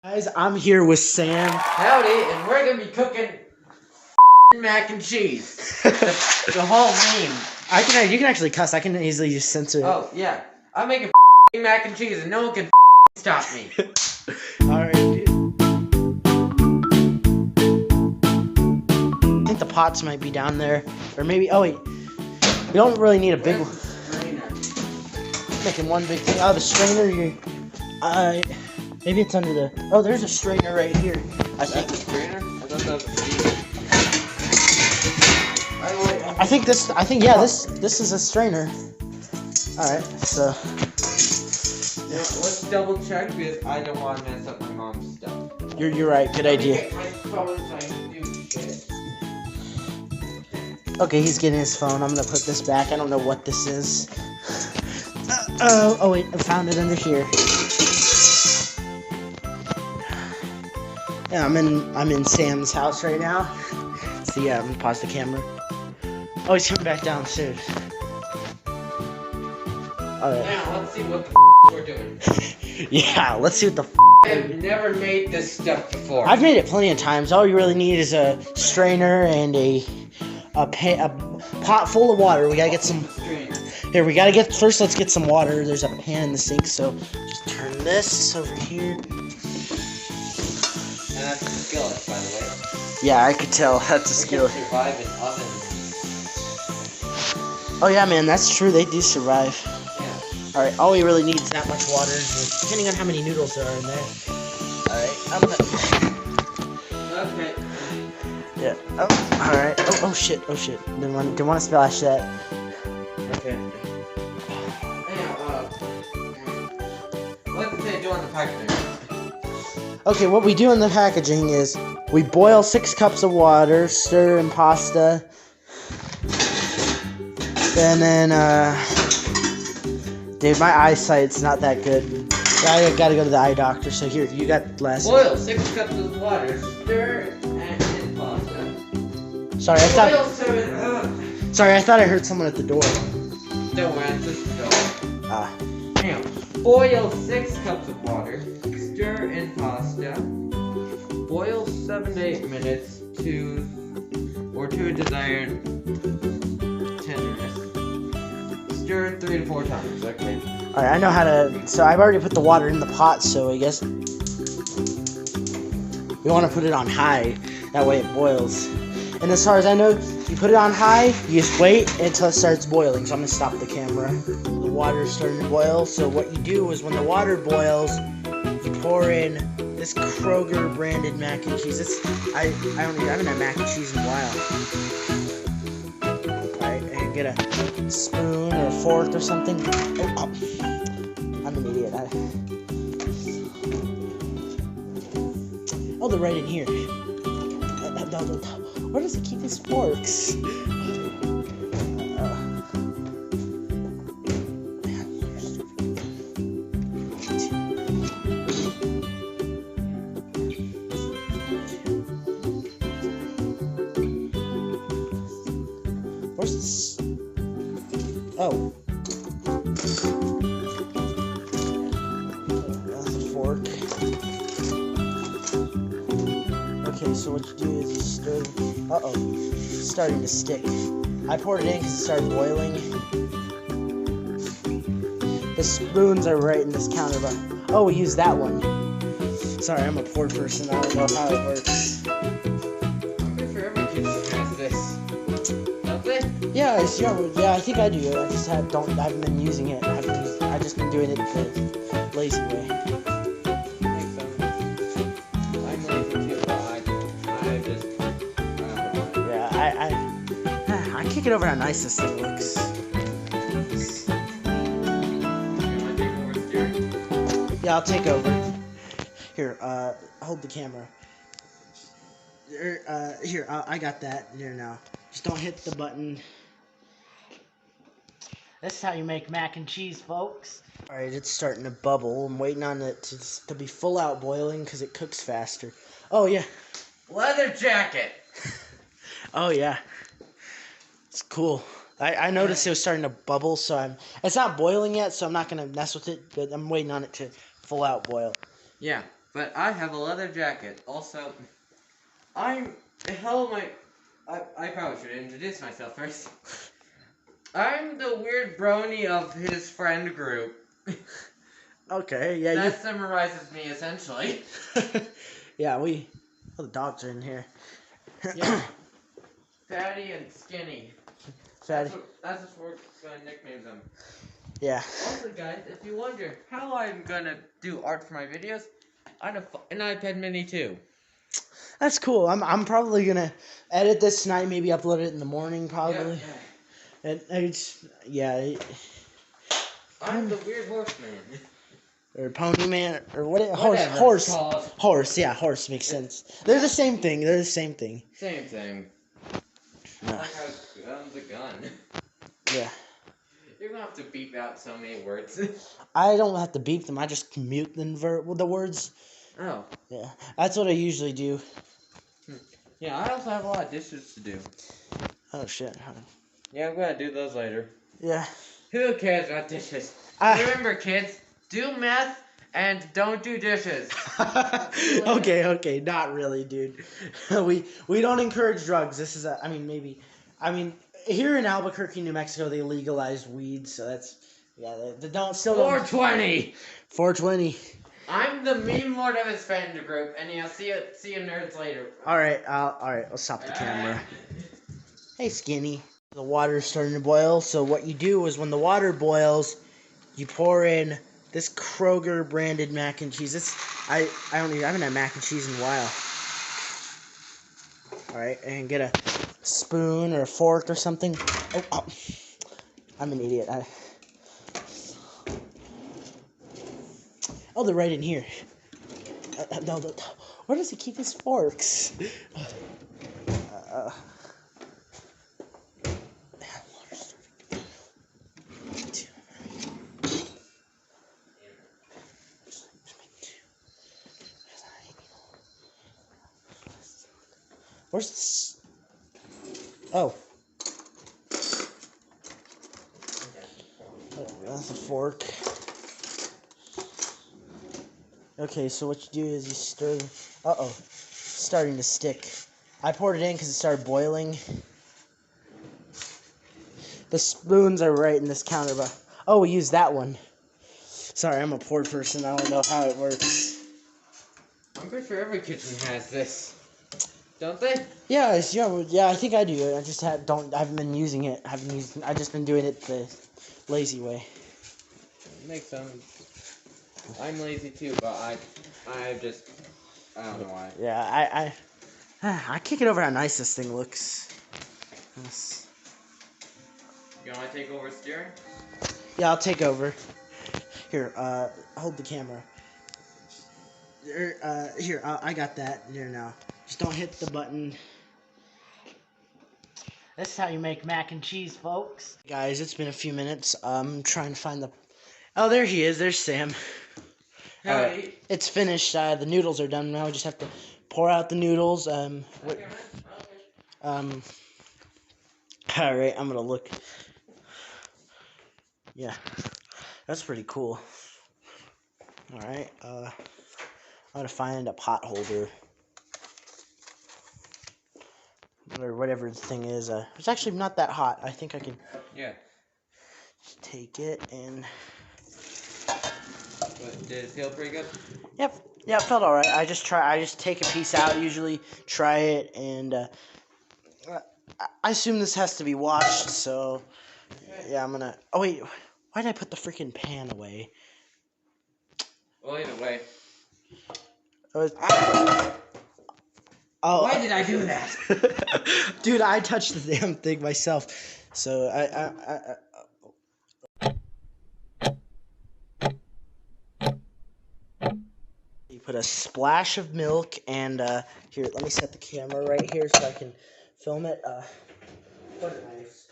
Guys, I'm here with Sam. Howdy, and we're gonna be cooking mac and cheese. The whole meme. You can actually cuss. I can easily just censor it. Oh yeah, I'm making mac and cheese, and no one can stop me. Alright, dude. I think the pots might be down there, or maybe. Oh wait, we don't really need a big one. Making one big thing. Oh, the strainer. Maybe it's under the. Oh, there's a strainer right here. I think. That's a strainer? I thought that was a steamer. I think yeah. This is a strainer. All right, so. Yeah, let's double check because I don't want to mess up my mom's stuff. You're right. Good idea. My phone so I can do shit. Okay, he's getting his phone. I'm gonna put this back. I don't know what this is. Oh wait, I found it under here. Yeah, I'm in Sam's house right now. So yeah, I'm gonna pause the camera. Oh, he's coming back downstairs. Alright. Now let's see what the we're doing. Yeah, let's see what the I've never made this stuff before. I've made it plenty of times. All you really need is a strainer and a pot full of water. We gotta get some. Here, first let's get some water. There's a pan in the sink, so just turn this over here. And that's a skillet, by the way. Yeah, I could tell. That's a skillet. Survive in ovens. Oh yeah, man, that's true. They do survive. Yeah. Alright, all we really need is that much water, depending on how many noodles there are in there. Alright, I'm gonna... Okay. Yeah. Oh, alright. Oh shit. Didn't want to splash that. Okay. What's it doing the packaging? Okay, what we do in the packaging is we boil 6 cups of water, stir in pasta, and then, dude, my eyesight's not that good. I gotta go to the eye doctor, so here, you got glass. Boil 6 cups of water, stir, and in pasta. Sorry, I thought I heard someone at the door. Don't worry, it's just the door. Ah. Now, boil 6 cups of water, stir in pasta, boil 7 to 8 minutes to a desired tenderness. Stir 3 to 4 times, okay? Alright, I know how to... So I've already put the water in the pot, so I guess... We want to put it on high. That way it boils. And as far as I know, you put it on high, you just wait until it starts boiling. So I'm going to stop the camera. The water's starting to boil, so what you do is when the water boils, you pour in this Kroger branded mac and cheese. I haven't had mac and cheese in a while. Alright, and get a spoon or a fork or something. Oh, I'm an idiot. Oh, they're right in here. Where does it keep his forks? Where's this? Oh. That's a fork. Okay, so what you do is you stir. Uh-oh. It's starting to stick. I poured it in because it started boiling. The spoons are right in this counter, but... Oh, we use that one. Sorry, I'm a poor person. I don't know how it works. I'm pretty sure every kid has this. Don't they? Yeah, I think I do. I just haven't been using it. I've just been doing it the lazy way. I'm lazy too, but I just... I can't get over how nice this thing looks. Yeah, I'll take over. Here, hold the camera. Here, I got that. Here now. Just don't hit the button. This is how you make mac and cheese, folks. Alright, it's starting to bubble. I'm waiting on it to be full out boiling because it cooks faster. Oh, yeah. Leather jacket. Oh, yeah. It's cool. I noticed it was starting to bubble, so it's not boiling yet, so I'm not gonna mess with it, but I'm waiting on it to full out boil. Yeah, but I have a leather jacket. Also, I probably should introduce myself first. I'm the weird brony of his friend group. Okay, yeah, That summarizes me essentially. yeah, the dogs are in here. Yeah. Fatty and Skinny. Fatty. That's what we're gonna nickname them. Yeah. Also, guys, if you wonder how I'm gonna do art for my videos, I have an iPad Mini too. That's cool. I'm probably gonna edit this tonight, maybe upload it in the morning, probably. Yeah. And it's I'm the weird horseman. Or pony man, or Whatever horse. it's called. Horse, yeah, horse makes sense. They're the same thing. Same thing. Yeah. Like a gun's a gun. Yeah. You're gonna have to beep out so many words. I don't have to beep them. I just mute the words. Oh. Yeah, that's what I usually do. Yeah, I also have a lot of dishes to do. Oh shit. Yeah, I'm gonna do those later. Yeah. Who cares about dishes? Remember, kids, do math and don't do dishes. Okay, not really, dude. we don't encourage drugs. This is here in Albuquerque, New Mexico, they legalized weed, so that's they don't still 420. 420. I'm the meme lord of his fan group, and yeah, see you nerds later. All right, I'll stop the camera. Hey, Skinny. The water's starting to boil, so what you do is when the water boils, you pour in this Kroger branded mac and cheese. I haven't had mac and cheese in a while. All right, and get a spoon or a fork or something. Oh, I'm an idiot. They're right in here. No, where does he keep his forks? Where's this? Oh. That's a fork. Okay, so what you do is you stir. Uh-oh. It's starting to stick. I poured it in because it started boiling. The spoons are right in this counter, but... Oh, we used that one. Sorry, I'm a poor person. I don't know how it works. I'm pretty sure every kitchen has this. Don't they? Yeah, I think I do. I just haven't been using it. I've just been doing it the lazy way. Makes sense. I'm lazy too, but I don't know why. Yeah, I can't get over how nice this thing looks. Yes. You want to take over steering? Yeah, I'll take over. Here, hold the camera. Here, I got that. Here now. Just don't hit the button. This is how you make mac and cheese, folks. Guys, it's been a few minutes. I'm trying to find the... Oh, there he is. There's Sam. Howdy. It's finished. The noodles are done now. We just have to pour out the noodles. All right, I'm gonna look. Yeah, that's pretty cool. All right, I'm gonna find a pot holder or whatever the thing is. It's actually not that hot. I think I can. Yeah. Take it and. Did it feel pretty good? Yep. Yeah, it felt alright. I just take a piece out, usually try it, and I assume this has to be washed, so yeah, I'm gonna... Oh wait, why did I put the freaking pan away? Well, either way. Oh. Why did I do that? Dude, I touched the damn thing myself, so You put a splash of milk, and here, let me set the camera right here so I can film it. Butter knives.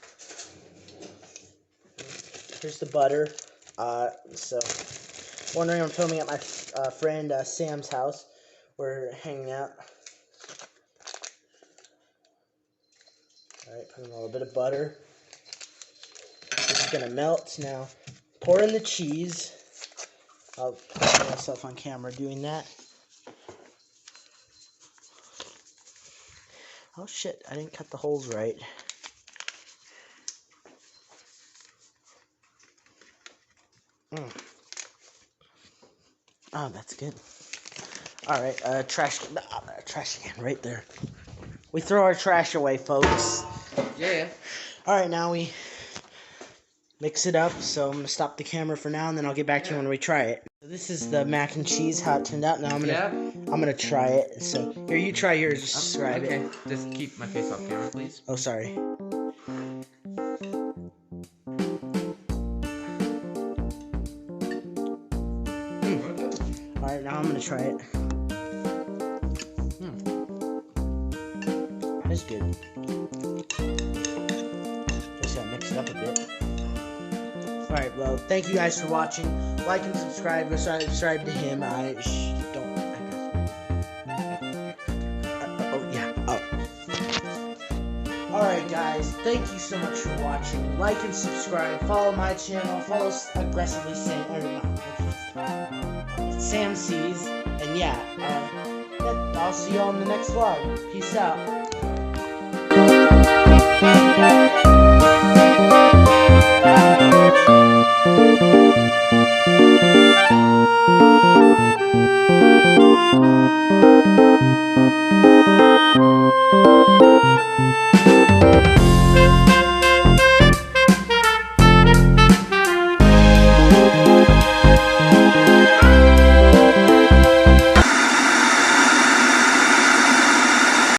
Here's the butter. So, wondering, I'm filming at my friend Sam's house. We're hanging out. Alright, put in a little bit of butter. It's gonna melt now. Pour in the cheese. I'll put myself on camera doing that. Oh shit, I didn't cut the holes right. Oh, that's good. Alright, trash can right there. We throw our trash away, folks. Yeah. Alright, now we mix it up, so I'm going to stop the camera for now, and then I'll get back to you when we try it. So this is the mac and cheese, how it turned out. Now I'm gonna try it. So here, you try yours, describe it. Okay, just keep my face off camera, please. Oh, sorry. Alright, now I'm gonna try it. That's good. Just gotta mix it up a bit. Alright, well, thank you guys for watching. Like and subscribe. Go subscribe to him. Alright, guys. Thank you so much for watching. Like and subscribe. Follow my channel. Follow Aggressively Sam Sees. And yeah, I'll see you all in the next vlog. Peace out.